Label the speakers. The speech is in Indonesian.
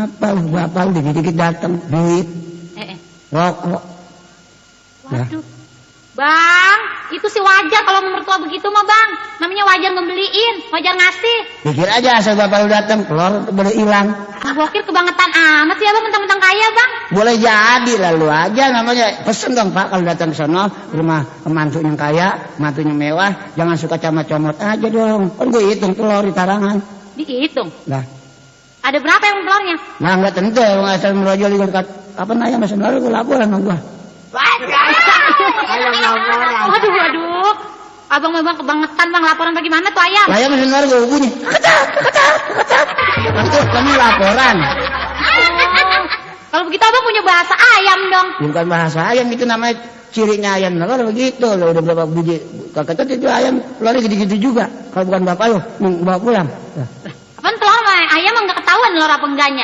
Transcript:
Speaker 1: Apa bapak dikit-dikit datang duit rokok.
Speaker 2: Waduh. Bang, itu sih wajar kalau mertua begitu mah bang. Namanya wajar ngebeliin, wajar ngasih.
Speaker 1: Pikir aja asal bapak lu datang telur boleh hilang.
Speaker 2: Gokil kebangetan amat sih abang mentang-mentang kaya bang.
Speaker 1: Boleh jadi lalu aja namanya. Pesen dong pak kalau datang ke sono rumah mantu yang kaya, mantu yang mewah, jangan suka comot-comot aja dong. Kan gue hitung telur di tarangan.
Speaker 2: Dihitung.
Speaker 1: Lah,
Speaker 2: Ada berapa yang telurnya?
Speaker 1: nah nggak tentu nggak asal merojol di dekat apa nanya mas lalu gue laporan sama gue.
Speaker 2: Waduh. Abang memang kebangetan bang, laporan bagaimana tuh ayam?
Speaker 1: Ayam mesin baru gue bunyi. Ketak. Itu kami laporan.
Speaker 2: Kalau begitu abang punya bahasa ayam dong.
Speaker 1: Bukan bahasa ayam itu namanya cirinya ayam telur begitu. Lo udah berapa biji? Kakak itu ayam telurnya gitu-gitu juga. Kalau bukan bapak lo mau bawa pulang.
Speaker 2: Apaan telur mah? Ayam nggak ketahuan telur apa enggaknya?